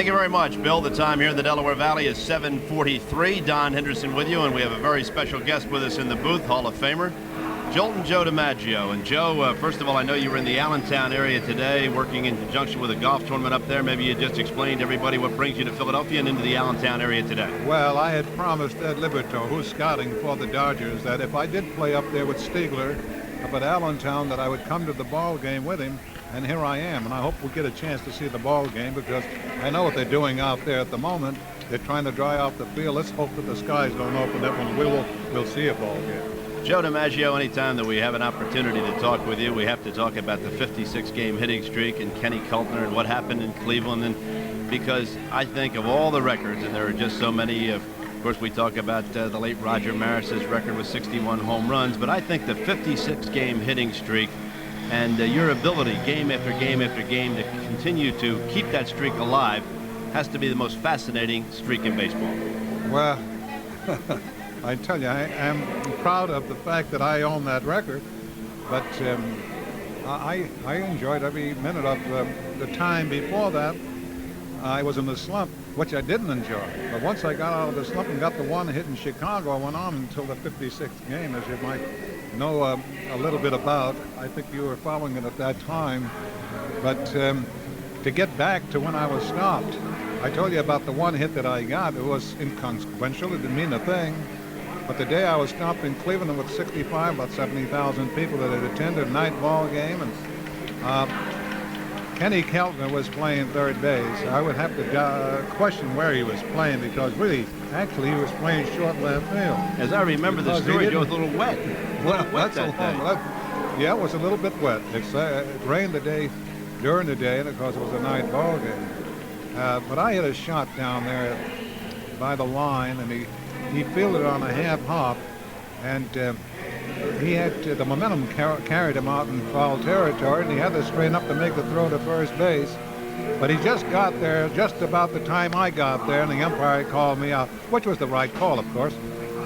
Thank you very much, Bill. The time here in the Delaware Valley is 7:43. Don Henderson with you, and we have a very special guest with us in the booth, Hall of Famer, Jolton Joe DiMaggio. And Joe, first of all, I know you were in the Allentown area today working in conjunction with a golf tournament up there. Maybe you just explained to everybody what brings you to Philadelphia and into the Allentown area today. Well, I had promised Ed Liberto, who's scouting for the Dodgers, that if I did play up there with Stiegler up at Allentown, that I would come to the ball game with him. And here I am, and I hope we get a chance to see the ball game, because I know what they're doing out there at the moment. They're trying to dry out the field. Let's hope that the skies don't open up and we'll see a ball game. Joe DiMaggio, anytime that we have an opportunity to talk with you, we have to talk about the 56-game hitting streak and Kenny Keltner and what happened in Cleveland. And because I think of all the records, and there are just so many, of course we talk about the late Roger Maris's record with 61 home runs, but I think the 56-game hitting streak and your ability game after game after game to continue to keep that streak alive has to be the most fascinating streak in baseball. Well, I tell you, I am proud of the fact that I own that record, but I enjoyed every minute of the time before that. I was in the slump, which I didn't enjoy. But once I got out of the slump and got the one hit in Chicago, I went on until the 56th game, as you might know a little bit about. I think you were following it at that time. But to get back to when I was stopped, I told you about the one hit that I got. It was inconsequential. It didn't mean a thing. But the day I was stopped in Cleveland with 65, about 70,000 people that had attended a night ball game, and Kenny Keltner was playing third base. I would have to question where he was playing, because really, actually, he was playing short left field. As I remember the story, Joe was a little wet. Well, that's a long. Yeah, it was a little bit wet. It rained during the day, and of course it was a night ball game. But I hit a shot down there by the line, and he fielded on a half hop, and he had the momentum carried him out in foul territory, and he had to straighten up to make the throw to first base. But he just got there just about the time I got there, and the umpire called me out, which was the right call, of course.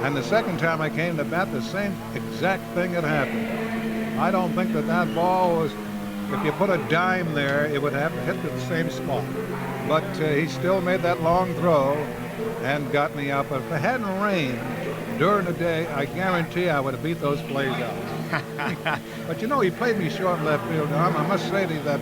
And the second time I came to bat, the same exact thing had happened. I don't think that ball was, if you put a dime there, it would have hit the same spot. But he still made that long throw and got me out. But if it hadn't rained during the day, I guarantee I would have beat those plays out. But you know, he played me short left field. I must say to you that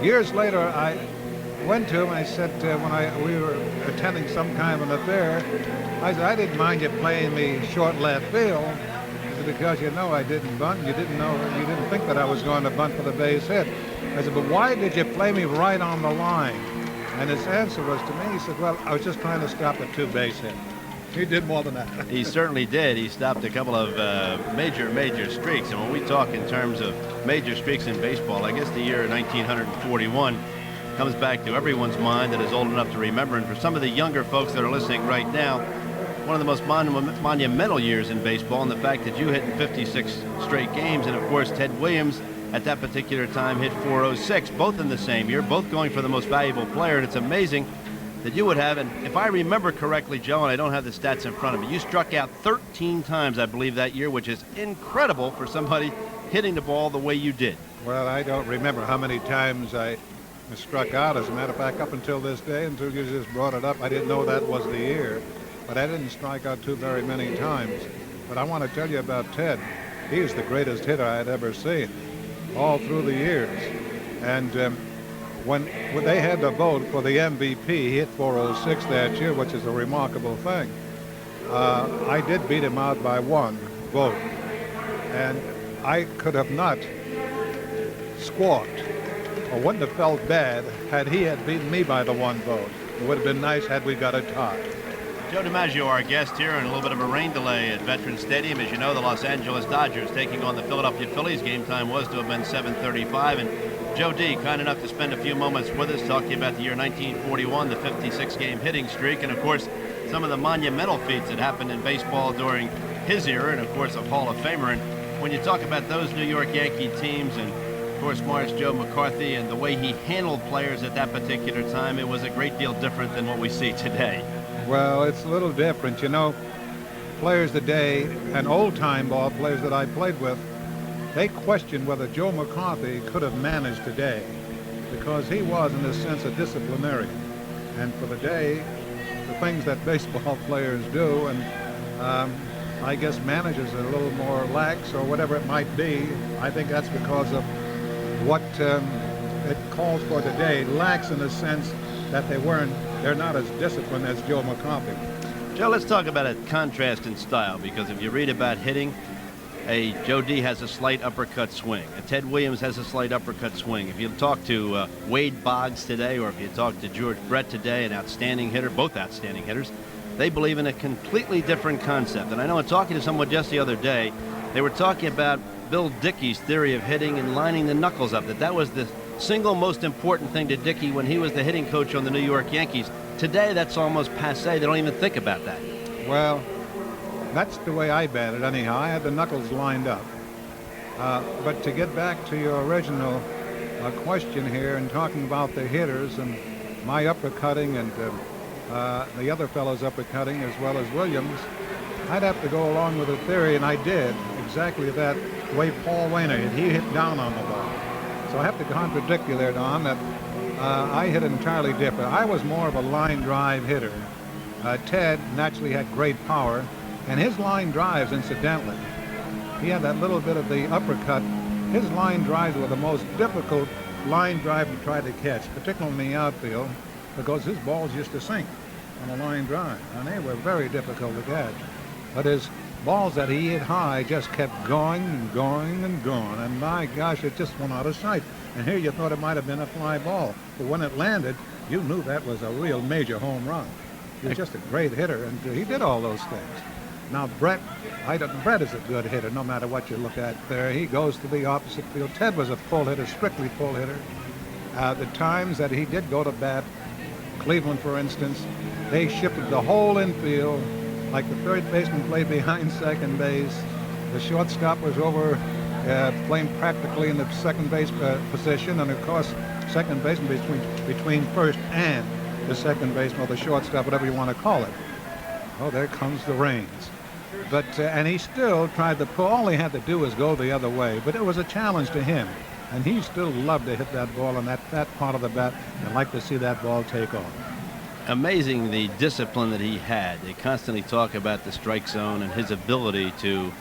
years later, I went to him and I said, when we were attending some kind of an affair, I said, I didn't mind you playing me short left field. I said, because you know I didn't bunt. You didn't think that I was going to bunt for the base hit. I said, but why did you play me right on the line? And his answer was to me, he said, well, I was just trying to stop a two-base hit. He did more than that. He certainly did. He stopped a couple of major streaks. And when we talk in terms of major streaks in baseball, I guess the year 1941 comes back to everyone's mind that is old enough to remember. And for some of the younger folks that are listening right now, one of the most monumental years in baseball, and the fact that you hit in 56 straight games. And of course, Ted Williams at that particular time hit 406, both in the same year, both going for the most valuable player. And it's amazing that you would have, and if I remember correctly, Joe, and I don't have the stats in front of me, you struck out 13 times, I believe, that year, which is incredible for somebody hitting the ball the way you did. Well, I don't remember how many times I struck out. As a matter of fact, up until this day, until you just brought it up, I didn't know that was the year. But I didn't strike out too very many times. But I want to tell you about Ted. He is the greatest hitter I had ever seen, all through the years. And when they had to vote for the MVP, he hit 406 that year, which is a remarkable thing. I did beat him out by one vote. And I could have not squawked or wouldn't have felt bad had he had beaten me by the one vote. It would have been nice had we got a tie. Joe DiMaggio, our guest here, and a little bit of a rain delay at Veterans Stadium. As you know, the Los Angeles Dodgers taking on the Philadelphia Phillies. Game time was to have been 7:35. And Joe D, kind enough to spend a few moments with us talking about the year 1941, the 56-game hitting streak, and of course, some of the monumental feats that happened in baseball during his era, and of course, a Hall of Famer. And when you talk about those New York Yankee teams, and of course, Morris Joe McCarthy, and the way he handled players at that particular time, it was a great deal different than what we see today. Well, it's a little different. You know, players today, and old-time ball players that I played with, they question whether Joe McCarthy could have managed today. because he was, in a sense, a disciplinarian. And for the day, the things that baseball players do, and I guess managers are a little more lax or whatever it might be, I think that's because of what it calls for today. Lax in the sense that they're not as disciplined as Joe McCoffey. Joe, let's talk about a contrast in style, because if you read about hitting, Joe D has a slight uppercut swing. Ted Williams has a slight uppercut swing. If you talk to Wade Boggs today, or if you talk to George Brett today, an outstanding hitter, both outstanding hitters, they believe in a completely different concept. And I know in talking to someone just the other day, they were talking about Bill Dickey's theory of hitting and lining the knuckles up, that was the single most important thing to Dickey when he was the hitting coach on the New York Yankees. Today, that's almost passé. They don't even think about that. Well, that's the way I batted anyhow. I had the knuckles lined up. But to get back to your original question here and talking about the hitters and my uppercutting and the other fellows uppercutting as well as Williams, I'd have to go along with the theory, and I did exactly that way Paul Wainer hit. He hit down on the ball. So I have to contradict you there, Don, that I hit entirely different. I was more of a line drive hitter. Ted naturally had great power, and his line drives, incidentally, he had that little bit of the uppercut. His line drives were the most difficult line drive to try to catch, particularly in the outfield, because his balls used to sink on a line drive, and they were very difficult to catch. But his balls that he hit high just kept going and going and going, and my gosh, it just went out of sight. And here you thought it might have been a fly ball, but when it landed, you knew that was a real major home run. He was just a great hitter, and he did all those things. Now, Brett is a good hitter, no matter what you look at there. He goes to the opposite field. Ted was a pull hitter, strictly pull hitter. The times that he did go to bat, Cleveland, for instance, they shifted the whole infield. Like the third baseman played behind second base. The shortstop was over playing practically in the second base position, and of course, second baseman between first and the second baseman, or the shortstop, whatever you want to call it. Oh, there comes the rains. But and he still tried to pull. All he had to do was go the other way. But it was a challenge to him, and he still loved to hit that ball on that part of the bat, and liked to see that ball take off. Amazing the discipline that he had. They constantly talk about the strike zone and his ability to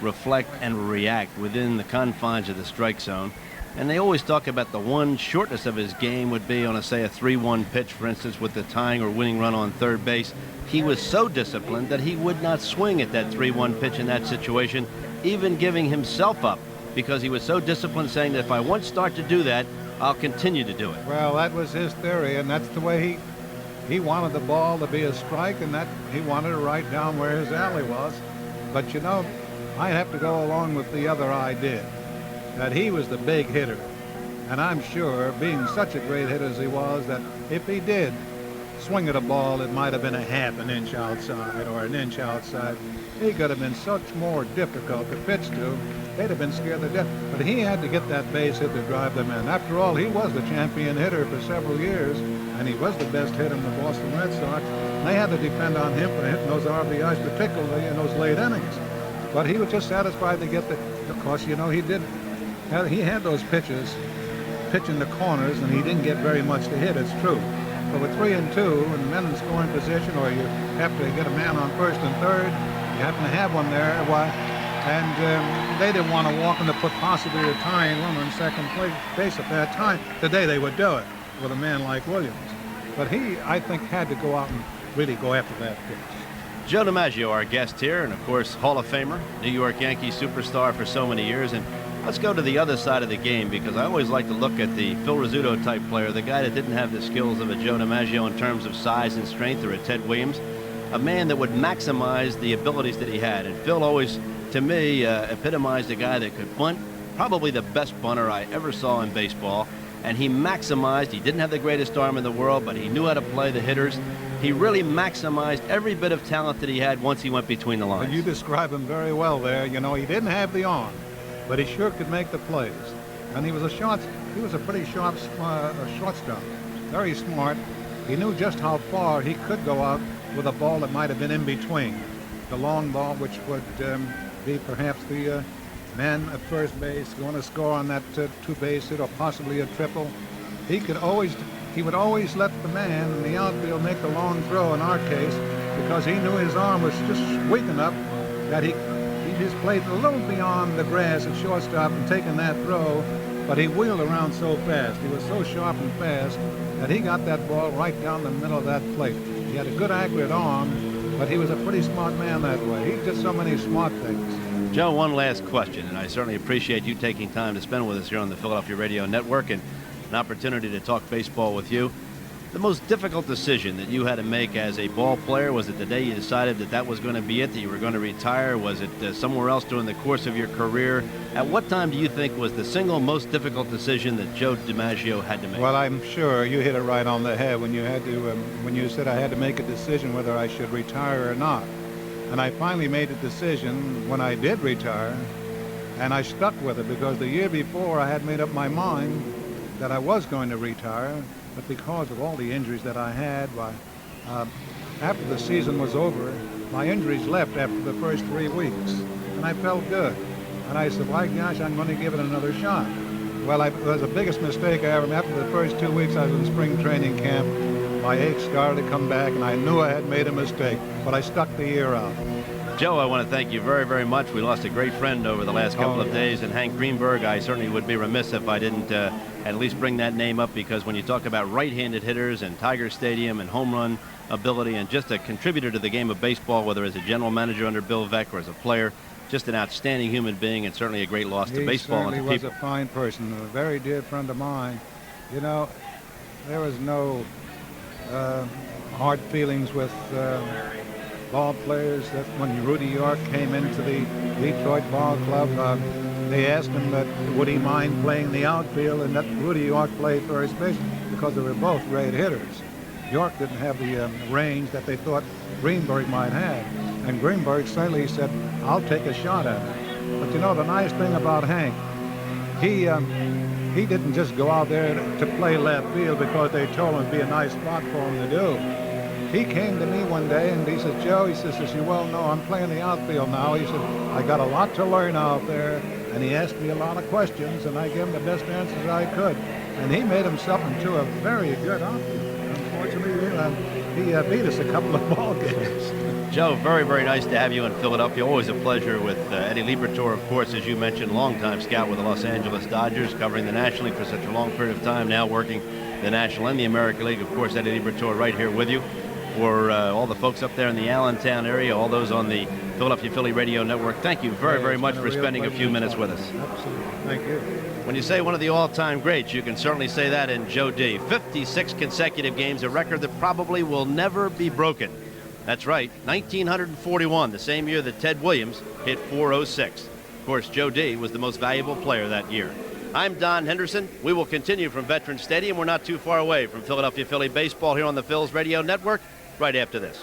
reflect and react within the confines of the strike zone. And they always talk about the one shortness of his game would be on, say, a 3-1 pitch, for instance, with the tying or winning run on third base. He was so disciplined that he would not swing at that 3-1 pitch in that situation, even giving himself up, because he was so disciplined, saying that if I once start to do that, I'll continue to do it. Well, that was his theory, and that's the way he wanted the ball to be a strike, and that he wanted it right down where his alley was. But, you know, I have to go along with the other idea, that he was the big hitter. And I'm sure, being such a great hitter as he was, that if he did swing at a ball, it might have been a half an inch outside or an inch outside. He could have been such more difficult to pitch to. They'd have been scared to death. But he had to get that base hit to drive them in. After all, he was the champion hitter for several years, and he was the best hitter in the Boston Red Sox. They had to depend on him for hitting those RBIs, particularly in those late innings. But he was just satisfied to get the, of course, you know, he had those pitches, pitching the corners, and he didn't get very much to hit, it's true. But with 3 and 2, and men in scoring position, or you have to get a man on first and third, you happen to have one there, and they didn't want to walk in to put possibly a tying run on second base at that time. Today they would do it with a man like Williams. But he, I think, had to go out and really go after that pitch. Joe DiMaggio, our guest here, and of course, Hall of Famer, New York Yankees superstar for so many years. And let's go to the other side of the game, because I always like to look at the Phil Rizzuto type player, the guy that didn't have the skills of a Joe DiMaggio in terms of size and strength, or a Ted Williams, a man that would maximize the abilities that he had. And Phil always, to me, epitomized a guy that could bunt, probably the best bunter I ever saw in baseball. And he maximized, he didn't have the greatest arm in the world, but he knew how to play the hitters. He really maximized every bit of talent that he had once he went between the lines. Well, you describe him very well there. You know, he didn't have the arm, but he sure could make the plays. And he was a pretty sharp shortstop, very smart. He knew just how far he could go out with a ball that might have been in between. The long ball, which would be perhaps the man at first base going to score on that 2-base hit, or possibly a triple. he would always let the man in the outfield make the long throw in our case, because he knew his arm was just weak enough that he just played a little beyond the grass at shortstop and taken that throw, but he wheeled around so fast. He was so sharp and fast that he got that ball right down the middle of that plate. He had a good accurate arm, but he was a pretty smart man that way. He did so many smart things. Joe, one last question, and I certainly appreciate you taking time to spend with us here on the Philadelphia Radio Network and an opportunity to talk baseball with you. The most difficult decision that you had to make as a ball player, was it the day you decided that that was going to be it, that you were going to retire? Was it somewhere else during the course of your career? At what time do you think was the single most difficult decision that Joe DiMaggio had to make? Well, I'm sure you hit it right on the head when you had to, when you said I had to make a decision whether I should retire or not. And I finally made a decision when I did retire, and I stuck with it, because the year before I had made up my mind that I was going to retire. But because of all the injuries that I had, after the season was over, my injuries left after the first 3 weeks, and I felt good. And I said, "My gosh, I'm going to give it another shot." Well, it was the biggest mistake I ever made. After the first 2 weeks I was in spring training camp, my ache started to come back, and I knew I had made a mistake, but I stuck the year out. Joe, I want to thank you very, very much. We lost a great friend over the last couple of days, and Hank Greenberg. I certainly would be remiss if I didn't at least bring that name up, because when you talk about right-handed hitters and Tiger Stadium and home run ability, and just a contributor to the game of baseball, whether as a general manager under Bill Veeck or as a player, just an outstanding human being, and certainly a great loss to baseball and to people. He was a fine person, a very dear friend of mine. You know, there was no hard feelings with ball players. That when Rudy York came into the Detroit Ball Club, they asked him that would he mind playing the outfield, and that Rudy York played first base, because they were both great hitters. York didn't have the range that they thought Greenberg might have, and Greenberg certainly said, "I'll take a shot at it." But you know, the nice thing about Hank, he didn't just go out there to play left field because they told him it'd be a nice spot for him to do. He came to me one day and he said, "Joe," he says, "as you well know, I'm playing the outfield now." He said, "I got a lot to learn out there." And he asked me a lot of questions, and I gave him the best answers I could. And he made himself into a very good outfielder. Unfortunately, he beat us a couple of ball games. Joe, very, very nice to have you in Philadelphia. Always a pleasure with Eddie Liberatore, of course, as you mentioned, longtime scout with the Los Angeles Dodgers, covering the National League for such a long period of time, now working the National and the American League. Of course, Eddie Liberatore right here with you. For all the folks up there in the Allentown area, all those on the Philadelphia Philly Radio Network, thank you very, very much for spending a few minutes with us. Absolutely. Thank you. When you say one of the all-time greats, you can certainly say that in Joe D. 56 consecutive games, a record that probably will never be broken. That's right, 1941, the same year that Ted Williams hit .406. Of course, Joe D. was the most valuable player that year. I'm Don Henderson. We will continue from Veterans Stadium. We're not too far away from Philadelphia Philly baseball here on the Phil's Radio Network right after this.